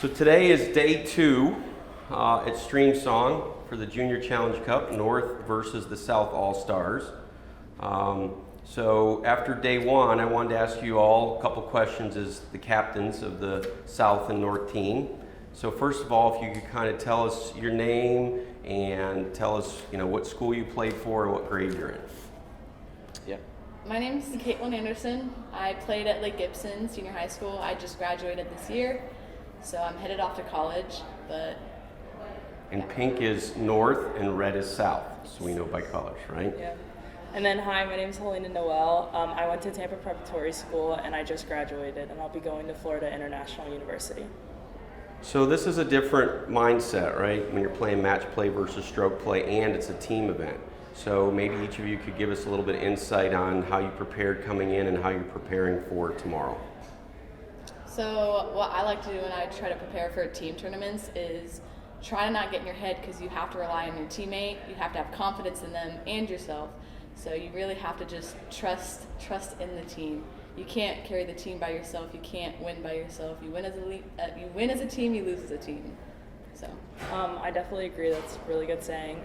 So today is day 2 at Stream Song for the Junior Challenge Cup, North versus the South All-Stars. So after day 1, I wanted to ask you all a couple questions as the captains of the South and North team. So first of all, if you could kind of tell us your name and tell us, what school you played for and what grade you're in. Yep. My name is Caitlin Anderson. I played at Lake Gibson Senior High School. I just graduated this year, so I'm headed off to college. And pink is North and red is South, so we know by colors, right? Yeah. And then, hi, my name is Helena Noel. I went to Tampa Preparatory School and I just graduated, and I'll be going to Florida International University. So this is a different mindset, right? When you're playing match play versus stroke play, and it's a team event. So maybe each of you could give us a little bit of insight on how you prepared coming in and how you're preparing for tomorrow. So what I like to do when I try to prepare for team tournaments is try to not get in your head, because you have to rely on your teammate. You have to have confidence in them and yourself. So you really have to just trust in the team. You can't carry the team by yourself. You can't win by yourself. You win as a team. You lose as a team. So. I definitely agree. That's a really good saying.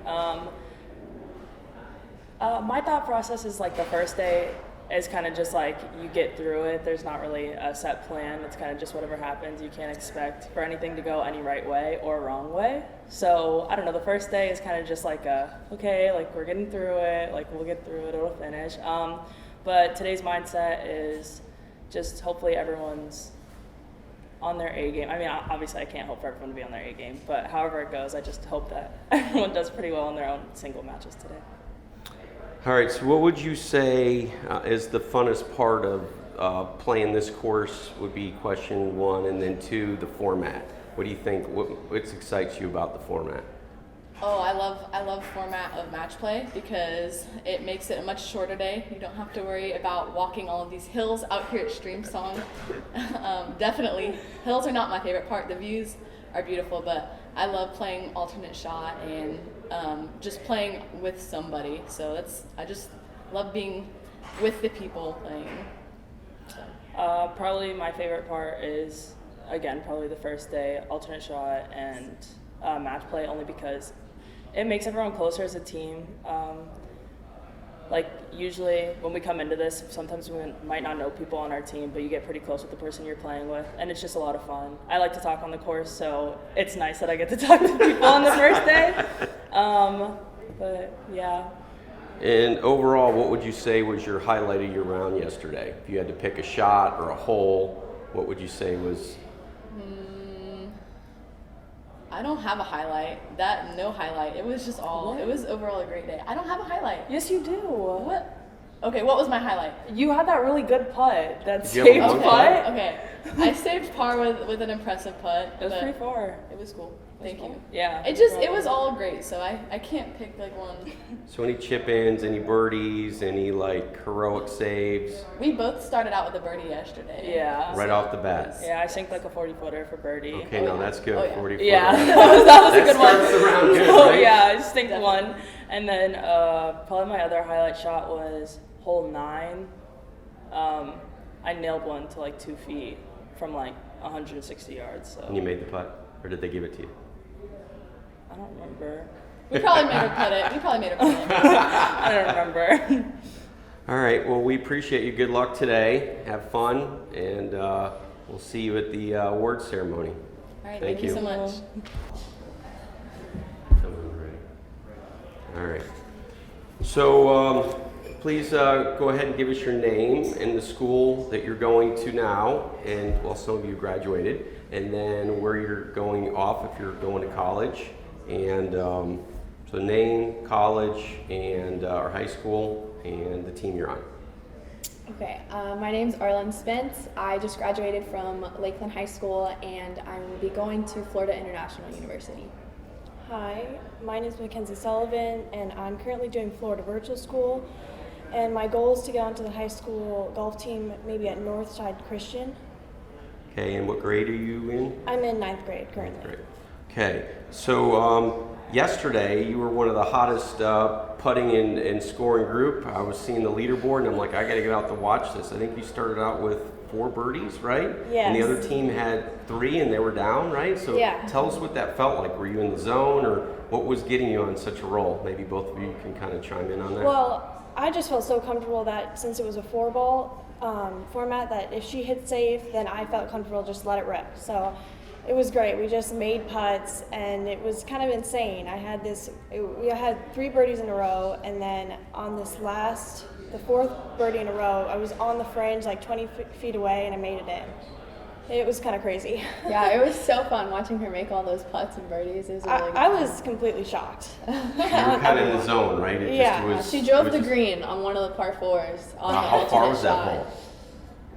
My thought process is like the first day is kind of just like you get through it. There's not really a set plan. It's kind of just whatever happens. You can't expect for anything to go any right way or wrong way. So I don't know, the first day is kind of just like okay, like we're getting through it, like we'll get through it, it'll finish. But today's mindset is just hopefully everyone's on their A game. I mean, obviously I can't hope for everyone to be on their A game, but however it goes, I just hope that everyone does pretty well in their own single matches today. All right, so what would you say is the funnest part of playing this course would be question 1, and then 2, the format. What do you think, what excites you about the format? Oh, I love format of match play because it makes it a much shorter day. You don't have to worry about walking all of these hills out here at Stream Song. Definitely, hills are not my favorite part. The views are beautiful, but I love playing alternate shot and just playing with somebody. So I just love being with the people playing. So. Probably my favorite part is, again, probably the first day, alternate shot and match play, only because it makes everyone closer as a team. Like usually when we come into this, sometimes we might not know people on our team, but you get pretty close with the person you're playing with, and it's just a lot of fun. I like to talk on the course, so it's nice that I get to talk to people on the first day. But yeah. And overall, what would you say was your highlight of your round yesterday? If you had to pick a shot or a hole, what would you say was? I don't have a highlight. No highlight. It was just all. It was overall a great day. I don't have a highlight. Yes, you do. What? Okay, what was my highlight? You had that really good putt. That saved putt. Okay. I saved par with an impressive putt. It was pretty far. It was cool. Thank you. Yeah. It was all great, so I can't pick like one. So any chip-ins, any birdies, any heroic saves? We both started out with a birdie yesterday. Yeah. Right off the bat. Yeah, I synced like a 40-footer for birdie. Okay, that's good. 40-footer. Yeah, that was a good one. Starts the round good, So right? yeah, I just synced one, and then probably my other highlight shot was hole 9. I nailed one to like 2 feet from like 160 yards. So. And you made the putt, or did they give it to you? I don't remember. We probably made her put it. I don't remember. All right, well, we appreciate you. Good luck today. Have fun, and we'll see you at the award ceremony. All right, thank you so much. All right. So please go ahead and give us your name and the school that you're going to now, and well, some of you graduated, and then where you're going off if you're going to college. And so name, college, and or high school, and the team you're on. Okay, my name's Arlen Spence. I just graduated from Lakeland High School, and I will be going to Florida International University. Hi, my name is Mackenzie Sullivan, and I'm currently doing Florida Virtual School. And my goal is to get onto the high school golf team, maybe at Northside Christian. Okay, and what grade are you in? I'm in 9th grade currently. 9th grade. Okay, so yesterday you were one of the hottest putting and scoring group. I was seeing the leaderboard and I'm like, I gotta get out to watch this. I think you started out with 4 birdies, right? And the Yes. other team had 3 and they were down, right? So Yeah. tell us what that felt like. Were you in the zone, or what was getting you on such a roll? Maybe both of you can kind of chime in on that. Well, I just felt so comfortable that since it was a 4-ball format, that if she hit safe, then I felt comfortable just let it rip. So it was great. We just made putts, and it was kind of insane. We had 3 birdies in a row, and then on this the 4th birdie in a row, I was on the fringe like 20 feet away, and I made it in. It was kind of crazy. Yeah, it was so fun watching her make all those putts and birdies. It was really good I time. was completely shocked. You were kind of in the zone, right? It Yeah. just was, She drove it the was just- green on one of the par 4s. On Wow, the how far alternate was that shot. hole?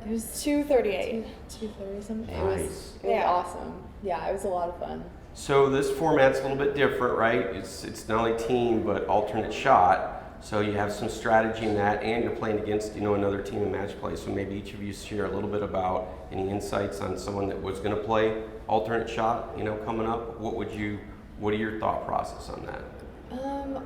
It was 238. 230 something. Nice. It was Yeah. awesome. Yeah, it was a lot of fun. So this format's a little bit different, right? It's not only team but alternate shot. So you have some strategy in that, and you're playing against another team in match play. So maybe each of you share a little bit about any insights on someone that was going to play alternate shot, coming up. What are your thought process on that?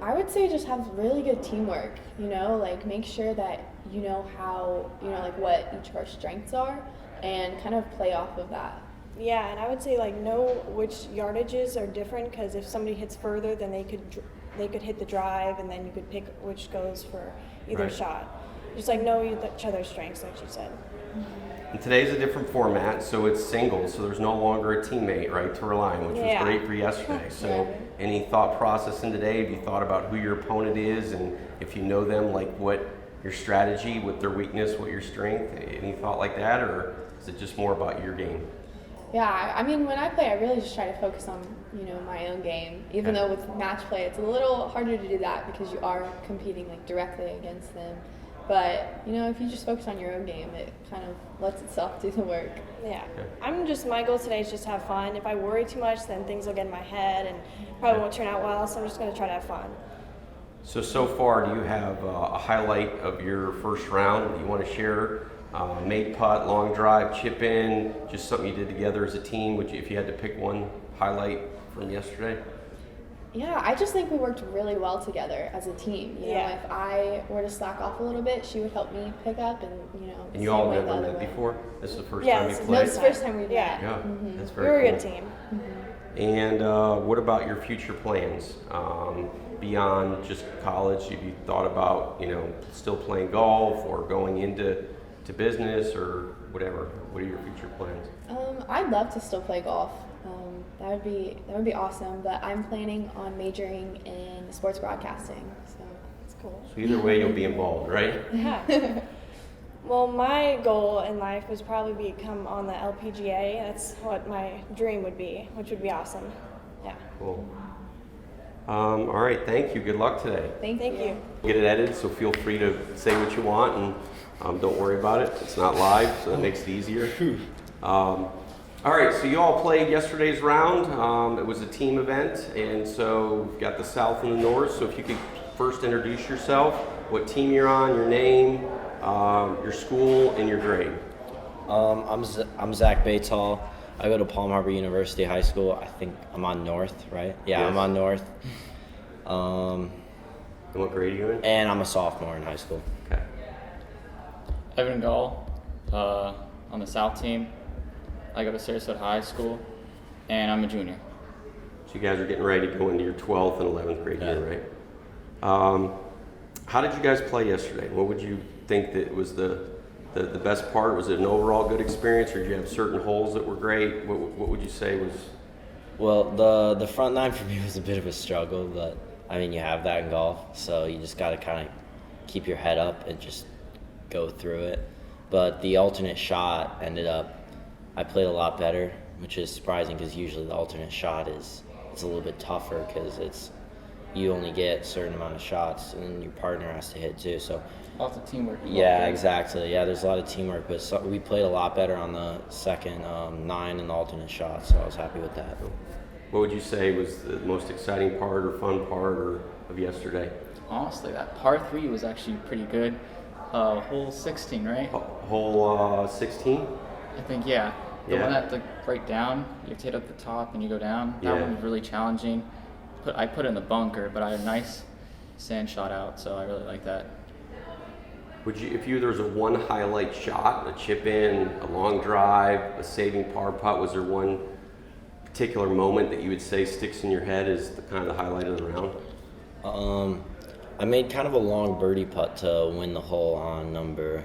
I would say just have really good teamwork, like make sure that you know how, like what each of our strengths are and kind of play off of that. Yeah, and I would say like know which yardages are different, because if somebody hits further, then they could hit the drive, and then you could pick which goes for either Right. shot. Just like know each other's strengths, like you said. And today's a different format, so it's singles, so there's no longer a teammate, right, to rely on, which Yeah. was great for yesterday. So Yeah. any thought process in today? Have you thought about who your opponent is, and if you know them, like what your strategy, what their weakness, what your strength? Any thought like that, or is it just more about your game? Yeah, I mean, when I play, I really just try to focus on, my own game. Even Okay. though with match play, it's a little harder to do that because you are competing like directly against them. But, if you just focus on your own game, it kind of lets itself do the work. Yeah. Okay. My goal today is just have fun. If I worry too much, then things will get in my head and probably won't turn out well, so I'm just going to try to have fun. So far, do you have a highlight of your first round that you want to share? Made putt, long drive, chip in, just something you did together as a team. If you had to pick one highlight from yesterday? Yeah, I just think we worked really well together as a team. Yeah. If I were to slack off a little bit, she would help me pick up, and And you same all way the never other met way. before? This is the first Yeah, time you this is No, played? it's the first time we've Yeah. met. Yeah, that's very We were a cool. good team. And what about your future plans beyond just college? Have you thought about still playing golf or going into business or whatever? What are your future plans? I'd love to still play golf. That would be awesome. But I'm planning on majoring in sports broadcasting. So It's cool. So either way, you'll be involved, right? Yeah. Well, my goal in life was probably become on the LPGA. That's what my dream would be, which would be awesome. Yeah. Cool. All right, thank you. Good luck today. thank you. Get it edited, so feel free to say what you want, and don't worry about it. It's not live, so that makes it easier. All right, so you all played yesterday's round. It was a team event, and so we've got the South and the North. So if you could first introduce yourself, what team you're on, your name, your school, and your grade. I'm Zach Batall. I go to Palm Harbor University High School. I think I'm on North, right? Yeah, Yes. I'm on North. And what grade are you in? And I'm a sophomore in high school. Okay. Evan Gall, on the South team. I go to Sarasota High School, and I'm a junior. So you guys are getting ready to go into your 12th and 11th grade year, right? How did you guys play yesterday? What would you think that was the best part? Was it an overall good experience, or did you have certain holes that were great? What would you say was? Well, the front nine for me was a bit of a struggle, but I mean, you have that in golf, so you just got to kind of keep your head up and just go through it. But the alternate shot ended up, I played a lot better, which is surprising because usually the alternate shot it's a little bit tougher because you only get a certain amount of shots and your partner has to hit too. So Lots of teamwork. yeah, exactly. Yeah, there's a lot of teamwork, but we played a lot better on the second nine and the alternate shot, so I was happy with that. What would you say was the most exciting part or fun part of yesterday? Honestly, that par 3 was actually pretty good. Hole 16, right? Hole 16? I think, yeah. The Yeah. one at the right down, you have to hit up the top and you go down. That Yeah. one was really challenging. I put it in the bunker, but I had a nice sand shot out, so I really like that. If there was a one highlight shot, a chip in, a long drive, a saving par putt, was there one particular moment that you would say sticks in your head as the kind of the highlight of the round? I made kind of a long birdie putt to win the hole on number.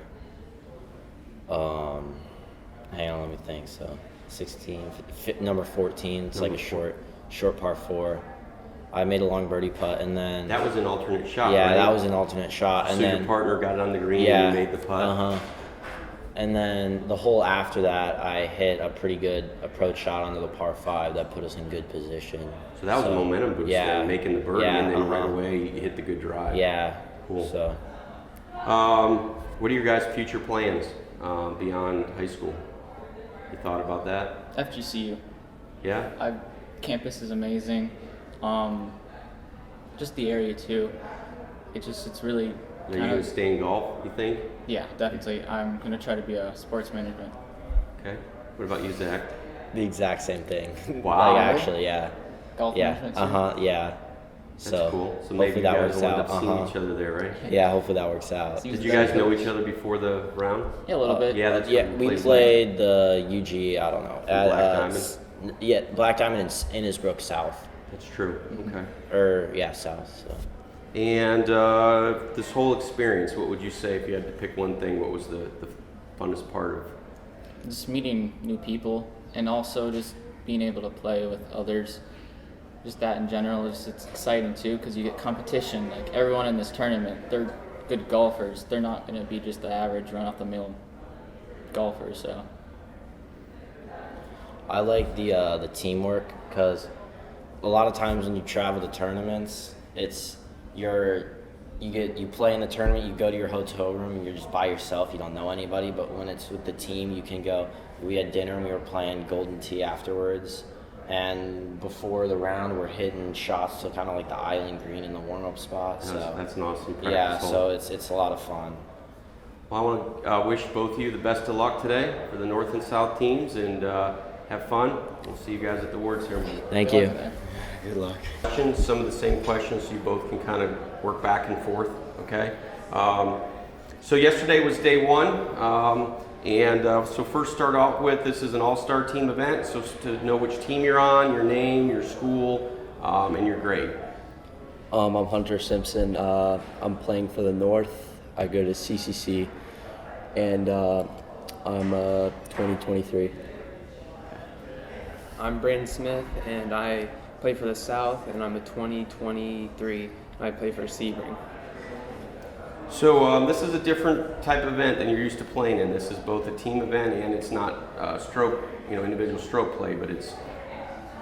Hang on, let me think. So, 16, number 14. It's like a short par 4. I made a long birdie putt, and then That was an alternate shot, yeah, right? that was an alternate shot, So and then your partner got it on the green yeah, and you made the putt? And then the hole after that, I hit a pretty good approach shot onto the par 5 that put us in good position. So that was a momentum boost yeah, then, making the birdie, yeah, and then right away you hit the good drive. Yeah. Cool. So What are your guys' future plans beyond high school? You thought about that? FGCU. Yeah? Campus is amazing. Just the area too. It's really. Are you going to stay in golf, you think? Yeah, definitely. I'm gonna try to be a sports management. Okay. What about you, Zach? the exact same thing. Wow. Like, actually, yeah. Golf Yeah. management. Yeah. That's So cool. So hopefully maybe you that guys works will end out. up seeing each other there, right? Yeah, hopefully that works out. See- Did you guys know each other before the round? Yeah, a little bit. Yeah, that's Yeah, right. we Played played the UGE, I don't know. Black Diamond? Yeah, Black Diamond in Innisbrook South. That's true. Okay. Or, yeah, South. So. And this whole experience, what would you say if you had to pick one thing? What was the funnest part of? Just meeting new people and also just being able to play with others. Just that in general, it's exciting too because you get competition. Like everyone in this tournament, they're good golfers. They're not going to be just the average run off the mill golfer. So I like the teamwork because a lot of times when you travel to tournaments, it's you play in the tournament, you go to your hotel room, and you're just by yourself. You don't know anybody. But when it's with the team, you can go. We had dinner and we were playing Golden Tee afterwards. And before the round, we're hitting shots to kind of like the island green in the warm-up spot. So That's an awesome practice yeah, hole. so it's a lot of fun. Well, I want to wish both of you the best of luck today for the North and South teams, and have fun. We'll see you guys at the award ceremony. Thank good you. luck there. Good luck. Questions, some of the same questions, so you both can kind of work back and forth, okay? So yesterday was day one, so first start off with, this is an all-star team event, so to know which team you're on, your name, your school, and your grade. I'm Hunter Simpson. I'm playing for the North. I go to CCC, and I'm 2023. I'm Brandon Smith, and I play for the South, and I'm a 2023, and I play for Sebring. So this is a different type of event than you're used to playing in. This is both a team event and it's not individual stroke play, but it's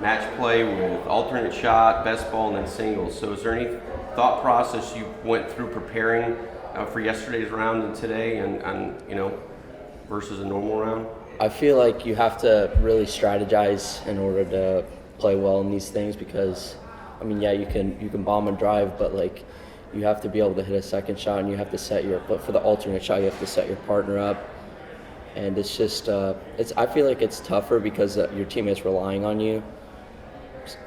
match play with alternate shot, best ball, and then singles. So is there any thought process you went through preparing for yesterday's round and today, and versus a normal round? I feel like you have to really strategize in order to play well in these things because, you can bomb and drive, but like you have to be able to hit a second shot, and you have to but for the alternate shot, you have to set your partner up, and it's just I feel like it's tougher because your teammates relying on you.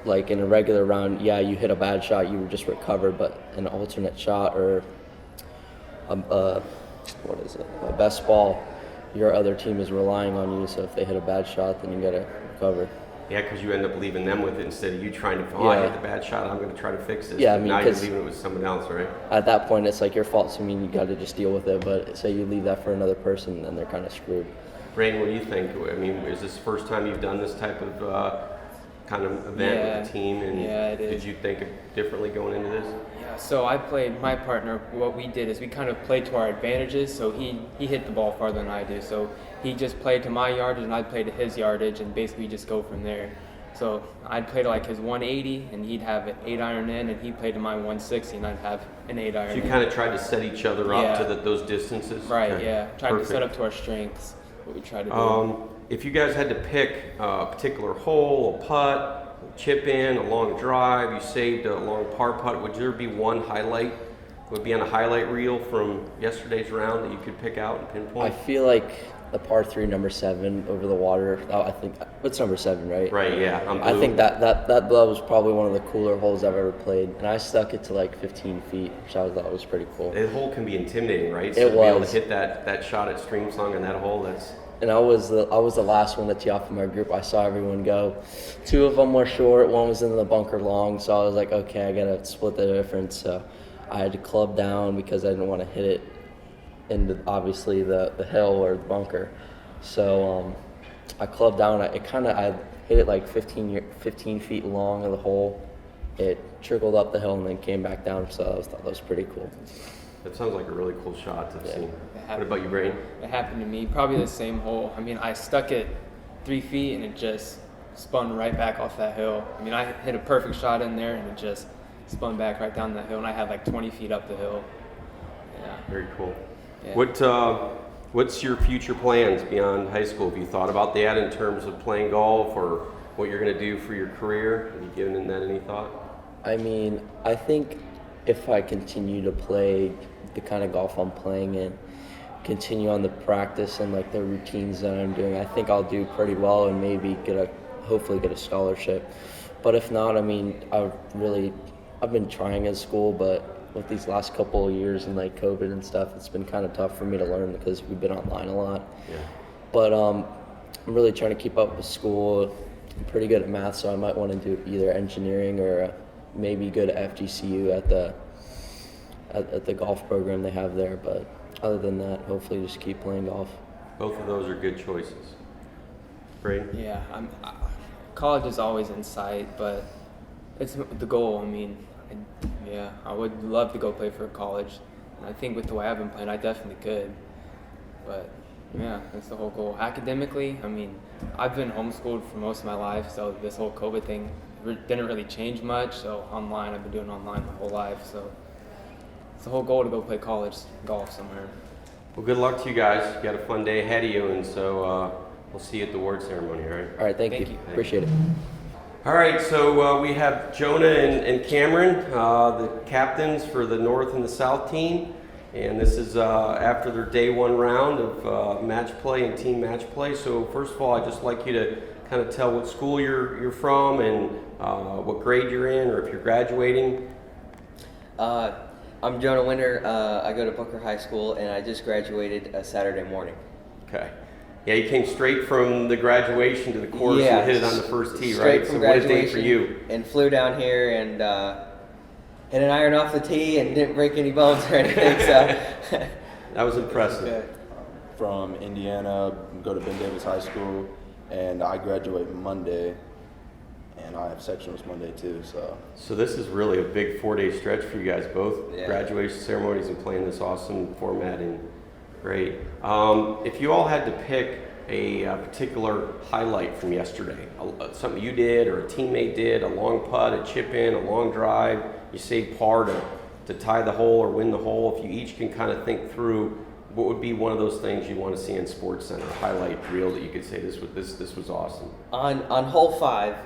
Like in a regular round, you hit a bad shot, you just recover, but an alternate shot or a best ball, your other team is relying on you, so if they hit a bad shot, then you gotta recover. Yeah, because you end up leaving them with it instead of you trying to, I Yeah. hit the bad shot, I'm going to try to fix this. Yeah, But now you're 'cause leaving it with someone else, right? At that point, it's like your fault, so you gotta just deal with it, but say you leave that for another person, then they're kind of screwed. Brandon, what do you think? Is this the first time you've done this type of kind of event with a team? And Yeah, it did is. you think differently going into this? Yeah, so I played my partner. What we did is we kind of played to our advantages. So he hit the ball farther than I do. So he just played to my yardage, and I'd play to his yardage, and basically just go from there. So I'd play to like his 180, and he'd have an 8-iron in, and he'd play to my 160, and I'd have an 8-iron. So you in. kind of tried to set each other up Yeah. to those distances? Right, Okay. yeah. Tried Perfect. to set up to our strengths. What we tried to do. If you guys had to pick a particular hole, a putt, a chip in, a long drive, you saved a long par putt, would there be one highlight? Would be on a highlight reel from yesterday's round that you could pick out and I pinpoint? feel like the par 3 number 7 over the water. I think it's number 7, right? Right, yeah. I'm I blue. think that was probably one of the cooler holes I've ever played, and I stuck it to like 15 feet, which I thought was pretty cool. That hole can be intimidating, right? So It to be able to was. hit that shot at Stream Song in that hole, that's And I was the last one to tee off in my group. I saw everyone go. 2 of them were short, one was in the bunker long, so I was like, okay, I gotta split the difference. So I had to club down because I didn't want to hit it into obviously the hill or the bunker. So I clubbed down. I hit it like 15 feet long of the hole. It trickled up the hill and then came back down. So I thought that was pretty cool. that sounds like a really cool shot to have Yeah. seen. What about you, Braden? It happened to me, probably the same hole. I mean, I stuck it 3 feet and it just spun right back off that hill. I mean, I hit a perfect shot in there and it just spun back right down that hill, and I had like 20 feet up the hill. Yeah. Very cool. Yeah. What's your future plans beyond high school? Have you thought about that in terms of playing golf or what you're going to do for your career? Have you given that any thought? I mean, I think if I continue to play the kind of golf I'm playing and continue on the practice and like the routines that I'm doing, I think I'll do pretty well and maybe hopefully get a scholarship. But if not, I mean, I've been trying at school, but with these last couple of years and like COVID and stuff, it's been kind of tough for me to learn because we've been online a lot. Yeah. But I'm really trying to keep up with school. I'm pretty good at math, so I might want to do either engineering or maybe go to FGCU at the golf program they have there. But other than that, hopefully just keep playing golf. Both of those are good choices. Braden? Yeah, college is always in sight, but it's the goal. I mean, I would love to go play for college. And I think with the way I've been playing, I definitely could. But yeah, that's the whole goal. Academically, I mean, I've been homeschooled for most of my life, so this whole COVID thing didn't really change much. So online, I've been doing online my whole life. So it's the whole goal to go play college golf somewhere. Well, good luck to you guys. You got a fun day ahead of you, and so we'll see you at the award ceremony, all right? All right, thank you. Appreciate it. All right, so we have Jonah and Cameron, the captains for the North and the South team. And this is after their day 1 round of match play and team match play. So first of all, I'd just like you to kind of tell what school you're from and what grade you're in, or if you're graduating. I'm Jonah Winter. I go to Booker High School, and I just graduated Saturday morning. Okay. Yeah, you came straight from the graduation to the course and hit it on the first tee, straight right? from So what a day graduation, for you. and flew down here and hit an iron off the tee and didn't break any bones or anything. So That was impressive. good. From Indiana, go to Ben Davis High School, and I graduate Monday, and I have sectionals Monday too. So this is really a big 4-day stretch for you guys, both Yeah. graduation ceremonies and playing this awesome format. And great. If you all had to pick a particular highlight from yesterday, something you did or a teammate did, a long putt, a chip in, a long drive, you saved par to tie the hole or win the hole, if you each can kind of think through what would be one of those things you want to see in Sports Center, highlight reel that you could say this was awesome. On hole 5,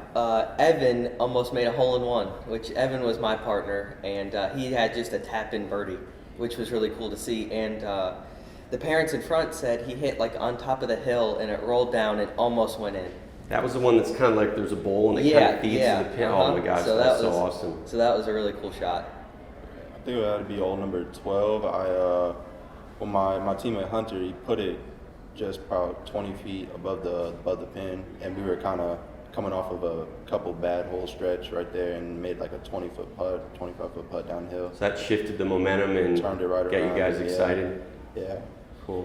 Evan almost made a hole-in-one, which Evan was my partner, and he had just a tap-in birdie, which was really cool to see. And the parents in front said he hit like on top of the hill and it rolled down and almost went in. That was the one that's kind of like there's a bowl and it kind of feeds to the pin. Oh my gosh, that's so awesome. So that was a really cool shot. I think it had to be hole number 12. My teammate Hunter, he put it just about 20 feet above the pin, and we were kind of coming off of a couple bad hole stretch right there and made like a 25-foot putt downhill. So that shifted the momentum and Turned it right got you around, guys yeah. excited. Yeah. Cool.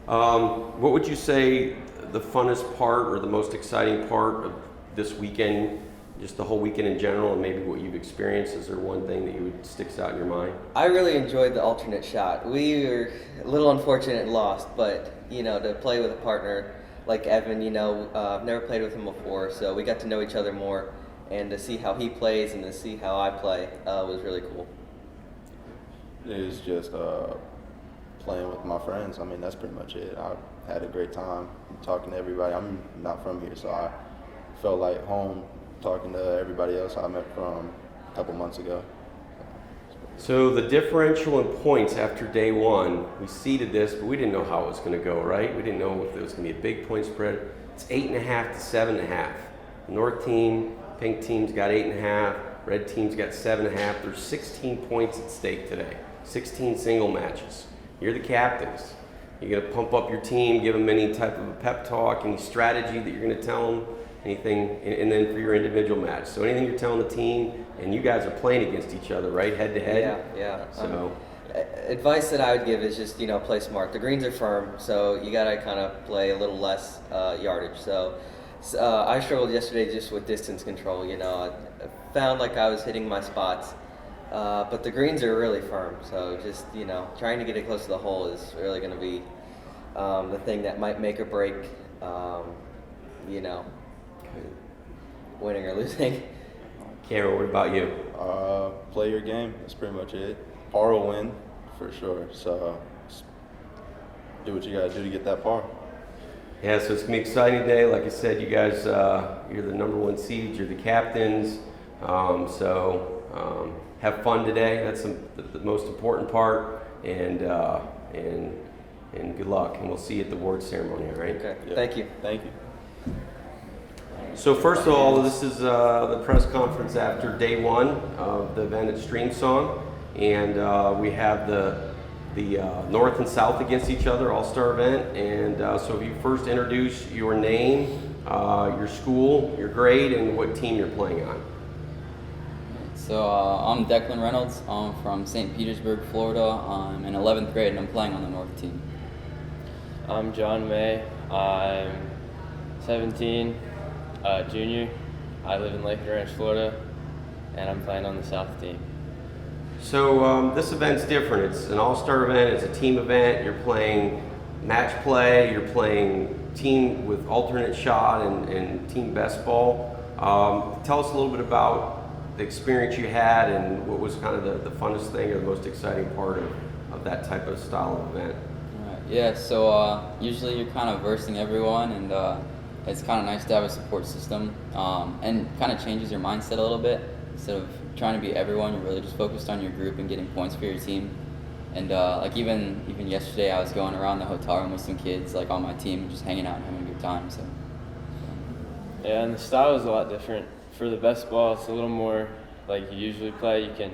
What would you say the funnest part or the most exciting part of this weekend, just the whole weekend in general, and maybe what you've experienced? Is there one thing that sticks out in your mind? I really enjoyed the alternate shot. We were a little unfortunate and lost, but to play with a partner like Evan, I've never played with him before, so we got to know each other more, and to see how he plays and to see how I play was really cool. It was just playing with my friends. I mean, that's pretty much it. I had a great time talking to everybody. I'm not from here, so I felt like home talking to everybody else I met from a couple months ago. So the differential in points after day one, we seeded this, but we didn't know how it was going to go, right? We didn't know if it was going to be a big point spread. It's 8.5 to 7.5. North team, pink team's got 8.5. Red team's got 7.5. There's 16 points at stake today. 16 single matches. You're the captains. You're going to pump up your team, give them any type of a pep talk, any strategy that you're going to tell them, anything, and then for your individual match. So anything you're telling the team, and you guys are playing against each other, right, head to head? Yeah. So Advice that I would give is just, play smart. The greens are firm, so you got to kind of play a little less yardage. So I struggled yesterday just with distance control. I found like I was hitting my spots, but the greens are really firm. So just, trying to get it close to the hole is really going to be the thing that might make or break, winning or losing. Cameron, what about you? Play your game. That's pretty much it. Par will win for sure. So just do what you gotta do to get that par. Yeah, so it's gonna be an exciting day. Like I said, you guys, you're the number one seeds. You're the captains. So have fun today. That's the most important part. And good luck. And we'll see you at the award ceremony. All right. Okay. Yeah. Thank you. Thank you. So first of all, this is the press conference after day one of the event at Streamsong, and we have the North and South against each other, all-star event. And so if you first introduce your name, your school, your grade, and what team you're playing on. So I'm Declan Reynolds. I'm from St. Petersburg, Florida. I'm in 11th grade and I'm playing on the North team. I'm John May. I'm 17, junior. I live in Lake Ranch, Florida, and I'm playing on the South team. So this event's different. It's an all-star event. It's a team event. You're playing match play. You're playing team with alternate shot and team best ball. Tell us a little bit about the experience you had and what was kind of the funnest thing or the most exciting part of that type of style of event. Right. Yeah, so usually you're kind of versing everyone, and it's kind of nice to have a support system, and kind of changes your mindset a little bit. Instead of trying to be everyone, you're really just focused on your group and getting points for your team. And like even yesterday, I was going around the hotel room with some kids like on my team and just hanging out and having a good time. So Yeah, and the style is a lot different. For the best ball, it's a little more like you usually play. You can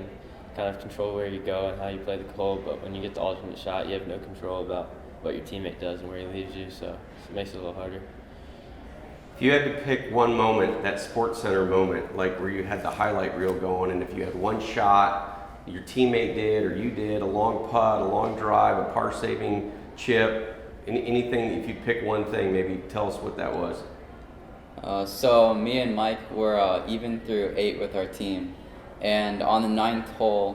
kind of control where you go and how you play the hole, but when you get the alternate shot, you have no control about what your teammate does and where he leaves you, so it makes it a little harder. If you had to pick one moment, that Sports Center moment, like where you had the highlight reel going, and if you had one shot your teammate did or you did, a long putt, a long drive, a par-saving chip, anything, if you pick one thing, maybe tell us what that was. So me and Mike were even through 8 with our team, and on the 9th hole,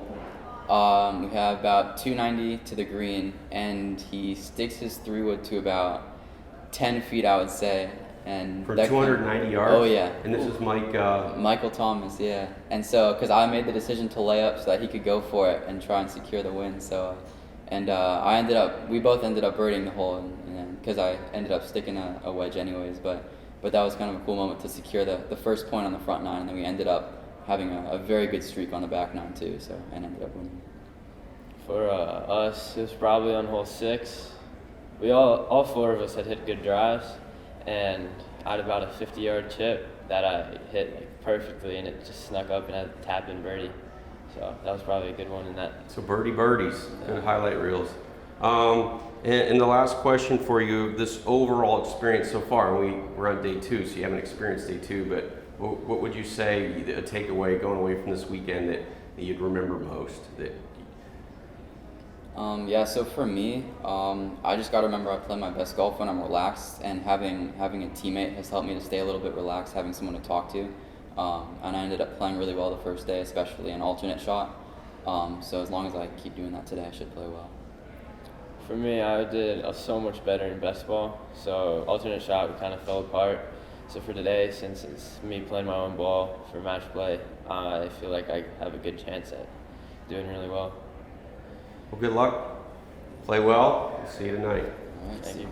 we have about 290 to the green, and he sticks his 3-wood to about 10 feet, I would say. And For 290 yards? Oh yeah. And this is Mike? Michael Thomas, yeah. And so, because I made the decision to lay up so that he could go for it and try and secure the win. So, and we both ended up birdieing the hole, and because I ended up sticking a wedge anyways, but that was kind of a cool moment to secure the first point on the front 9, and then we ended up having a very good streak on the back 9 too, so, and ended up winning. For us, it was probably on hole 6. We all 4 of us had hit good drives, and I had about a 50-yard chip that I hit like perfectly, and it just snuck up and had a tap-in birdie. So that was probably a good one in that. So birdies, good highlight reels. And the last question for you, this overall experience so far, we're on day 2, so you haven't experienced day 2, but what would you say a takeaway going away from this weekend that you'd remember most? Yeah, so for me, I just got to remember I play my best golf when I'm relaxed, and having a teammate has helped me to stay a little bit relaxed, having someone to talk to. And I ended up playing really well the first day, especially an alternate shot. So as long as I keep doing that today, I should play well. For me, I did so much better in best ball, so alternate shot we kind of fell apart. So for today, since it's me playing my own ball for match play, I feel like I have a good chance at doing really well. Well, good luck. Play well. See you tonight. All right, Thank you.